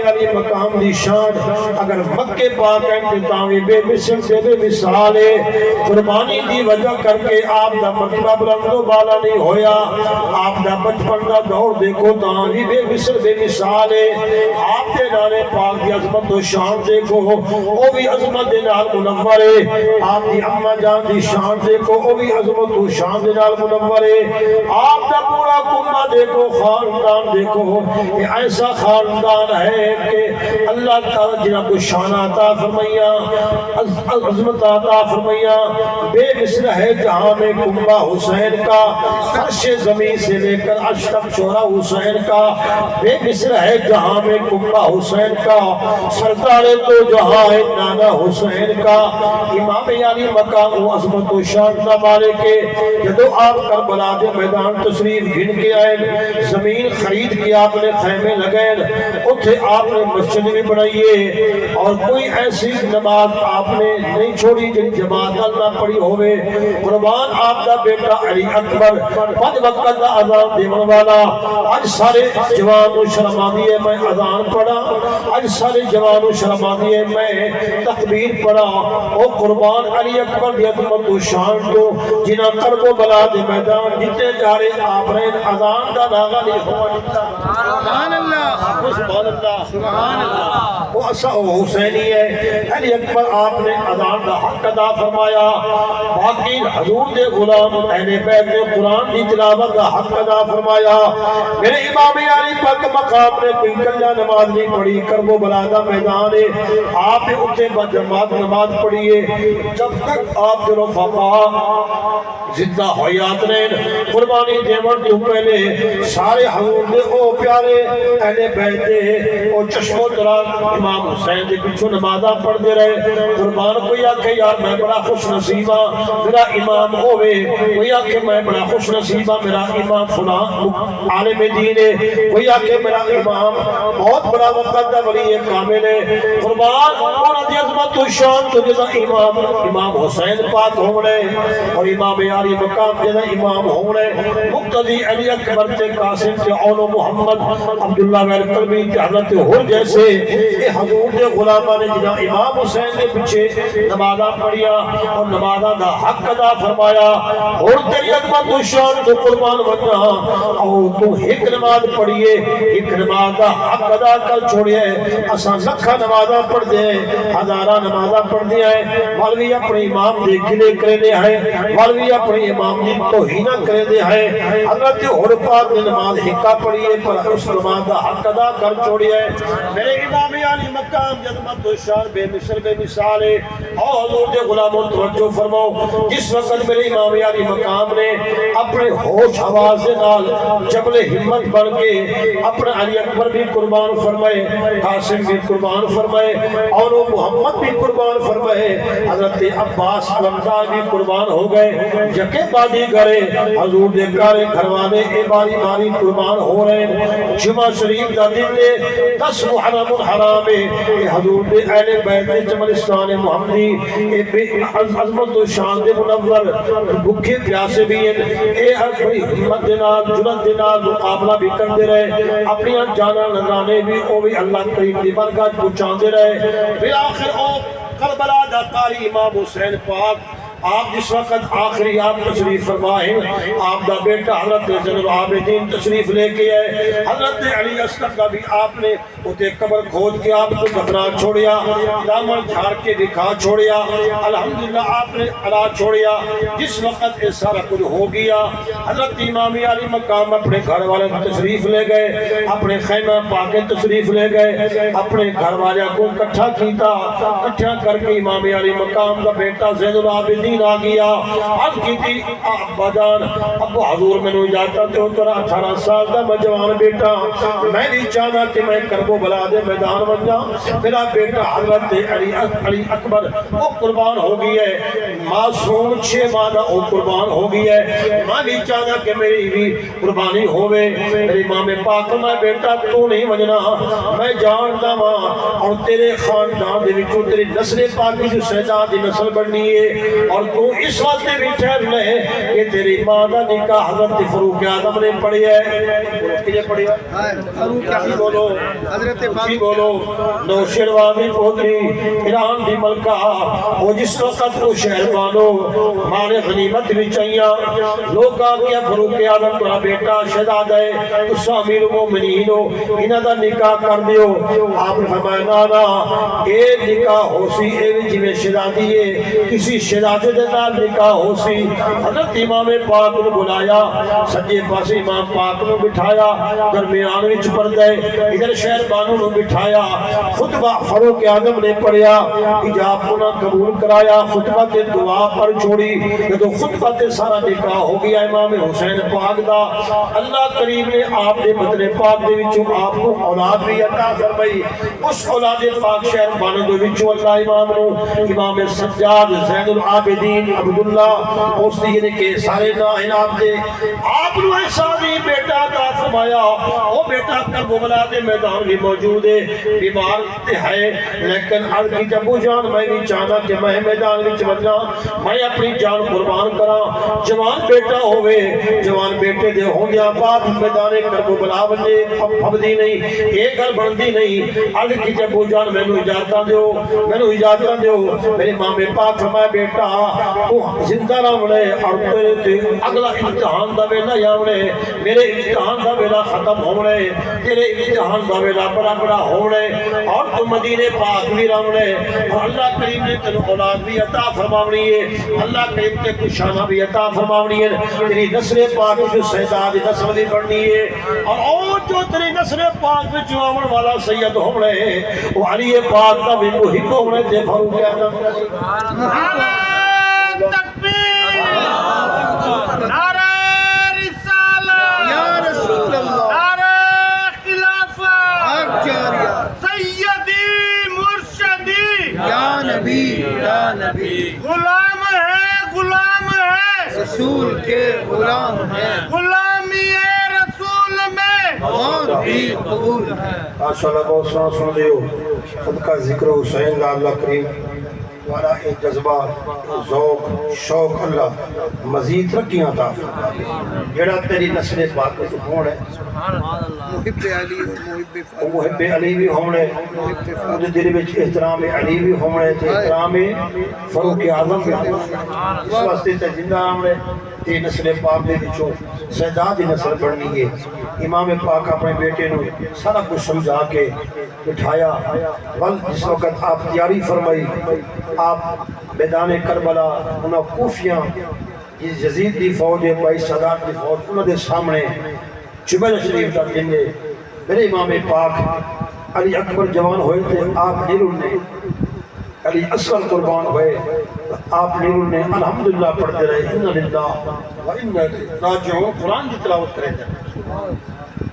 علی مقام دی شان اگر مکے پاک انتظامی بے مثل سے بے مثال قربانی دی وجہ کر کے آپ دا مرتبہ بلند و بالا نہیں ہویا. آپ دا بچپن دا دور دیکھو تاں بے مثل بے مثال آپ دے نالے پاک دی عظمت و شان دیکھو وہ بھی عظمت دے نال منور ہے. آپ دی اماں جان دی شان دیکھو وہ بھی عظمت و شان دے نال منور ہے. آپ دا پورا کنبہ دیکھو خاندان دیکھو یہ ایسا خاندان ہے کہ اللہ تعالی جنہ کو شان عطا فرمایا عظمت عطا فرمایا بے مثل ہے. جہاں میں کنبہ حسین کا فرش زمین سے لے کر عرش تک شورا حسین کا بے مثل ہے. جہاں میں کنبہ حسین کا سردار تو جہاں ہے نانا حسین کا. امام علی مقام و عظمت و شان کا مالک ہے. جدو آپ کربلا دے میدان تشریف گھن کے آئے زمین خرید کے آپ نے خیمے لگائے اتھے آپ نے مسجد بھی بنائیے اور کوئی ایسی نماز آپ نے نہیں چھوڑی جن جماعت اللہ پڑھی ہوئے. قربان آپ کا بیٹا علی اکبر 5 وقت کا اذان دیون والا آج سارے جوان و شرما دیے میں اذان پڑھا آج سارے جوان و شرما دیے میں تکبیر پڑھا. او قربان علی اکبر دی عظمت و شان کو جنہ کرب و بلا دے میدان جتے جا رہے آپ نے اذان دا ناغا نہیں ہوا. سبحان اللہ سبحان اللہ سبحان اللہ. وہ اصح حسینی ہے. علی اکبر آپ نے اذان دا حق ادا فرمایا. باقی حضور دے غلام اہل بیت نے قرآن دی تلاوت دا حق ادا فرمایا. میرے امام علی پاک مقام نے کوئی کلہ نماز نہیں پڑھی کرب و بلا دا میدان ہے. آپ نے اتنے بجماعت نماز پڑھیے جب تک آپ کے رفقا زندہ حیات رہن قربانی دیون تو پہلے سارے حضور دے او پیارے اہل بیت دے او چشم و تراب امام حسین دے پیچھو نمازاں پڑھ دے رہے. قربان کوئی آکھے یار میں بڑا خوش نصیبہ میرا امام ہوئے, کوئی آکھے میں بڑا خوش نصیبہ میرا امام فلاں عالم دین ہے, کوئی آکھے میرا امام بہت بڑا وقت دا ولی کامل ہے. قربان اور دی عظمت و شان تو جزا امام حسین پاک ہونے اور امام علی مقام جزا امام ہونے مقتدی علی اکبر تے قاسم تے اولو محمد عبداللہ غیر قلبی تے حضرت حر جیسے یہ حضور دے غلامہ نے جنہاں امام حسین دے پچھے نمازہ پڑھیا اور نمازہ دا حق ادا فرمایا. اور تیری عظمت و شان کو قربان بننا اور تو ایک نماز پڑھیے ایک نماز دا حق ادا کر چھوڑیے. اساں لکھا نمازہ پڑھ دے ہزارہ نمازہ پڑھ دیا ہے. مولوی اپنے امام دے گلے کرنے ہیں, مولوی اپنے امام دی توہینہ کرنے ہیں. حضرت حر پاک نے نماز حقہ پڑھیے پر اس نماز دا حق ادا کر چھوڑیے. میرے امام علی مقام عظمت و شان بے مثل بے مثال ہے. اور حضور دے غلاموں توجہ فرماؤ جس وقت میرے امام علی مقام نے اپنے ہوش آواز دے نال جبل ہمت بن کے اپنا علی اکبر بھی قربان فرمائے, قاسم بھی قربان فرمائے اور محمد بھی قربان فرمائے, حضرت عباس لمدہ بھی قربان ہو گئے. جکے بادی گرے حضور دے کارے گھروانے اے باری باری قربان ہو رہے ہیں. جمعہ شریف دا دن دے 10 محرم الحرام اے حضور دے اہل بیت جملستان محمدی اے عظمت و شان دے منور بھوکے پیاسے بھی ہیں. اے بڑی ہمت دینار جرت دینار مقابلہ بھی کر دے رہے, اپنی جانا نظرانے بھی او بھی اللہ کریم دی برکات پہنچا دے رہے. پھر آخر او کربلا دا قاری امام حسین پاک آپ جس وقت آخری آپ تشریف فرمائیں آپ دا بیٹا حضرت زین العابدین تشریف لے کے آئے. حضرت علی اصغر کا بھی آپ نے اتے قبر کھود کے آپ کو دفنا چھوڑیا, دامن جھاڑ کے دکھا چھوڑیا, الحمدللہ آپ نے علا چھوڑیا. جس وقت یہ سارا کچھ ہو گیا حضرت امام علی مقام اپنے گھر والے تشریف لے گئے, اپنے خیمہ پاکے تشریف لے گئے, اپنے گھر والے کو کٹھا کیتا, کٹھا کر کے امام علی مقام کا بیٹا زین العابدین آ گیا. اب کی تھی ابا جان ابو حضور میں نو جاتا تو ترا 18 سال دا میں جوان بیٹا میں نہیں چاہنا کہ میں کرب و بلا دے میدان بن جاؤں. میرا بیٹا حضرت علی اکبر وہ قربان ہو گئی ہے, معصوم 6 ماہ دا وہ قربان ہو گئی ہے. میں نہیں چاہنا کہ میری بھی قربانی ہوئے. میری امام پاک میں بیٹا تو نہیں بننا میں جانتا ہوں اور تیرے خاندان دے وچوں تیری نسل پاکی جو سیدہ دی نسل بننی ہے اور اور تو اس واسطے بھی ٹھہر لے کہ تیری ماں دا نکاح حضرت فاروق اعظم نے پڑھی ہے کنے پڑھی ہے بولو جی بولو نوشیروانی پودری ایران دی ملکہ وہ جس وقت کو شہر بانو مال غنیمت بھی چاہیاں لوگاں کیا فاروق اعظم ترا بیٹا شہزادہ ہے تو امیر المومنین ہو انہاں دا نکاح کر دیو آپ نے فرمایا نانا اے نکاح ہو سی اے جی میں شہزادی ہے کسی شہزادے دے نال نکاح ہو سی حضرت امام پاک نے بلایا سجے پاسے امام پاک نے بٹھایا درمیان وچ پردے ادھر شہر بانو نے بٹھایا خطبہ فاروق اعظم نے پڑھیا اجاب انہاں قبول کرایا خطبہ تے دعا پر چھوڑی جدو خطبہ تے سارا نکاح ہو گیا امام حسین پاک دا اللہ کریم نے آپ دے بدن پاک دے وچوں آپ کو اولاد بھی عطا فرمائی اس اولاد پاک شہر بانو دے وچوں اللہ امام نو امام سجاد زین العابدین عبداللہ اس نے کہ سارے نائنات دے آپ نو احسانی بیٹا عطا فرمایا وہ بیٹا کربلا دے میدان بھی موجود ہے بیمار ہے لیکن عرض کی جب جان میں بھی چاہنا کہ میں میدان وچ بننا میں اپنی جان قربان کراں جوان بیٹا ہوئے جوان بیٹے دے ہوندیاں بعد میدان کربلا بنے پھبدی نہیں ایک گھر بندی نہیں عرض کی جب جان میں نے اجازت دیو میرے ماں پاک فرمایا بیٹا تو زندہ نہ بنے اور تیرے اگلا امتحان دا ویلا آونے میرے امتحان دا ویلا ختم ہونے تیرے امتحان دا ویلا بڑا بڑا ہونے اور تو مدینے پاک بھی رہنے اور اللہ کریم نے تینوں اولاد بھی عطا فرماونی ہے اللہ کریم تے کشانہ بھی عطا فرماونی ہے تیری نسل پاک جو سیداد نسل بھی بڑھنی ہے اور جو تیری نسل پاک میں جو آمن والا سید ہونے وہ علی پاک دا بھی محب ہونے تے فاروق اعظم نعرہ تکبیر نعرہ رسالت یا رسول اللہ نعرہ خلافت حق جاریہ سیدی مرشدی یا نبی یا نبی غلام ہے رسول کے غلام ہیں غلامی رسول میں اور بھی قبول ہے ماشاءاللہ بہت سنا سن دیو صدقہ ذکر حسین کا اللہ کریم والا ایک جذبہ ذوق شوق اللہ مزید رکھیاں عطا فرمائے جڑا تیری نسل پاک کو کون ہے محب علی محب وہ محب علی بھی ہونے وہ دل وچ احترام علی بھی ہونے تے احترام فاروق اعظم بھی ہونے اس واسطے تے زندہ ہونے تے نسل پاک دے وچوں سیداد دی نسل بننی ہے امام پاک اپنے بیٹے نو سارا کچھ سمجھا کے بٹھایا ول جس وقت آپ تیاری فرمائی آپ میدان کربلا انہاں کوفیاں یزید دی فوج ہے بھائی سادات دی فوج انہاں دے سامنے جبل شریف دا دن ہے میرے امام پاک علی اکبر جوان ہوئے تھے آپ نیرون نے علی اصغر قربان ہوئے آپ نیرون نے الحمدللہ پڑھتے رہے اِنَّ لِلَّهِ وَإِنَّ راجعون قرآن کی تلاوت کریں